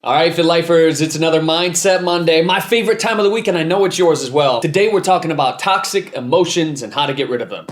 All right, Fit Lifers, it's another Mindset Monday, my favorite time of the week, and I know it's yours as well. Today we're talking about toxic emotions and how to get rid of them.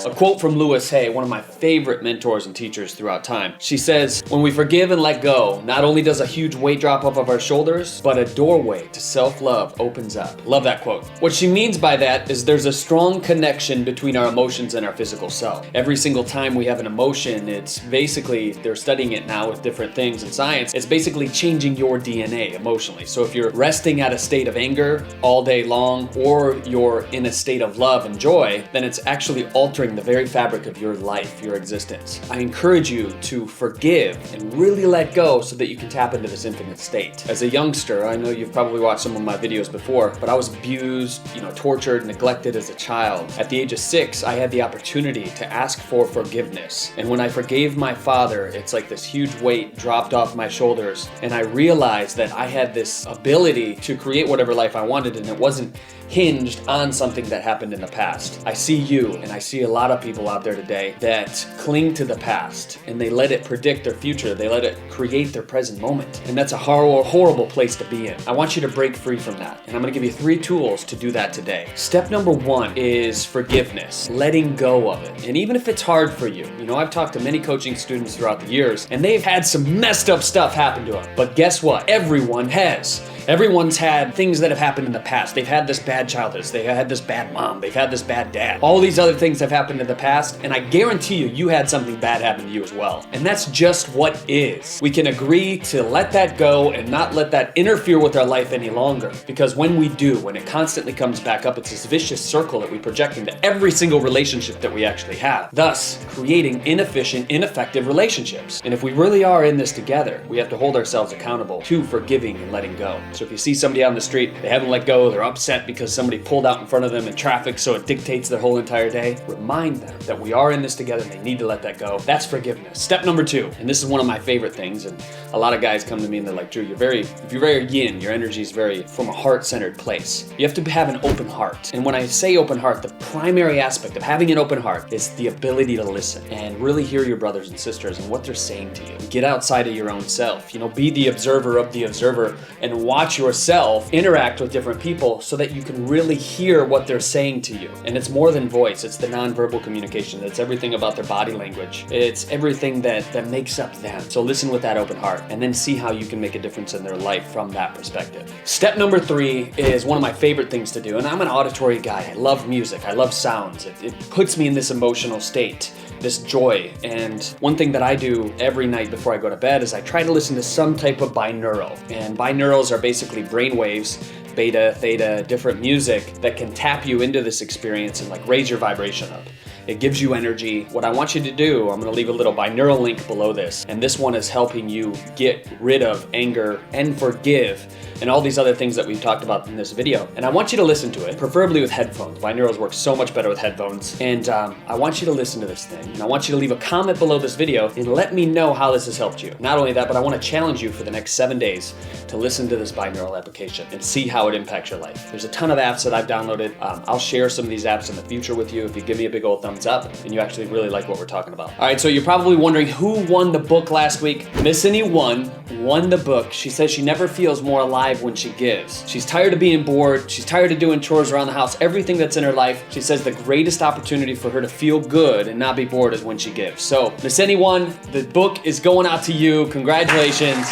A quote from Louise L, one of my favorite mentors and teachers throughout time. She says, when we forgive and let go, not only does a huge weight drop off of our shoulders, but a doorway to self-love opens up. Love that quote. What she means by that is there's a strong connection between our emotions and our physical self. Every single time we have an emotion, it's basically, they're studying it now with different things in science, it's basically changing your DNA emotionally. So if you're resting at a state of anger all day long, or you're in a state of love and joy, then it's actually altering the very fabric of your life, your existence. I encourage you to forgive and really let go so that you can tap into this infinite state. As a youngster, I know you've probably watched some of my videos before, but I was abused, tortured, neglected as a child. At the age of 6, I had the opportunity to ask for forgiveness. And when I forgave my father, it's like this huge weight dropped off my shoulders. And I realized that I had this ability to create whatever life I wanted, and it wasn't hinged on something that happened in the past. I see you, and I see a lot of people out there today that cling to the past, and they let it predict their future. They let it create their present moment. And that's a horrible place to be in. I want you to break free from that. And I'm gonna give you 3 tools to do that today. Step number 1 is forgiveness, letting go of it. And even if it's hard for you, I've talked to many coaching students throughout the years, and they've had some messed up stuff happen to them. But guess what? Everyone has. Everyone's had things that have happened in the past. They've had this bad childhood. They had this bad mom. They've had this bad dad. All these other things have happened in the past, and I guarantee you had something bad happen to you as well. And that's just what is. We can agree to let that go and not let that interfere with our life any longer. Because when we do, when it constantly comes back up, it's this vicious circle that we project into every single relationship that we actually have, thus creating inefficient, ineffective relationships. And if we really are in this together, we have to hold ourselves accountable to forgiving and letting go. So if you see somebody out on the street, they haven't let go, they're upset because somebody pulled out in front of them in traffic, so it dictates their whole entire day, remind them that we are in this together and they need to let that go. That's forgiveness. Step number 2, and this is one of my favorite things, and a lot of guys come to me and they're like, Drew, if you're very yin, your energy is very from a heart-centered place. You have to have an open heart. And when I say open heart, the primary aspect of having an open heart is the ability to listen and really hear your brothers and sisters and what they're saying to you. Get outside of your own self. Be the observer of the observer and watch yourself interact with different people so that you can really hear what they're saying to you. And it's more than voice, it's the nonverbal communication. It's everything about their body language. It's everything that makes up them. So listen with that open heart and then see how you can make a difference in their life from that perspective. Step number 3 is one of my favorite things to do, and I'm an auditory guy. I love music, I love sounds. It puts me in this emotional state, this joy. And one thing that I do every night before I go to bed is I try to listen to some type of binaural. And binaurals are basically brain waves, beta, theta, different music that can tap you into this experience and raise your vibration up. It gives you energy. What I want you to do, I'm gonna leave a little binaural link below this, and this one is helping you get rid of anger and forgive and all these other things that we've talked about in this video. And I want you to listen to it, preferably with headphones. Binaurals work so much better with headphones. And I want you to listen to this thing. And I want you to leave a comment below this video and let me know how this has helped you. Not only that, but I want to challenge you for the next 7 days to listen to this binaural application and see how it impacts your life. There's a ton of apps that I've downloaded. I'll share some of these apps in the future with you if you give me a big old thumbs up and you actually really like what we're talking about. All right, so you're probably wondering who won the book last week. Miss Anyone won the book. She says she never feels more alive when she gives. She's tired of being bored. She's tired of doing chores around the house, everything that's in her life. She says the greatest opportunity for her to feel good and not be bored is when she gives. So, Miss Anyone, the book is going out to you. Congratulations.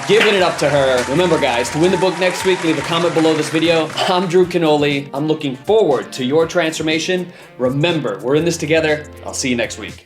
Giving it up to her. Remember, guys, to win the book next week, leave a comment below this video. I'm Drew Canoli. I'm looking forward to your transformation. Remember, we're in this together. I'll see you next week.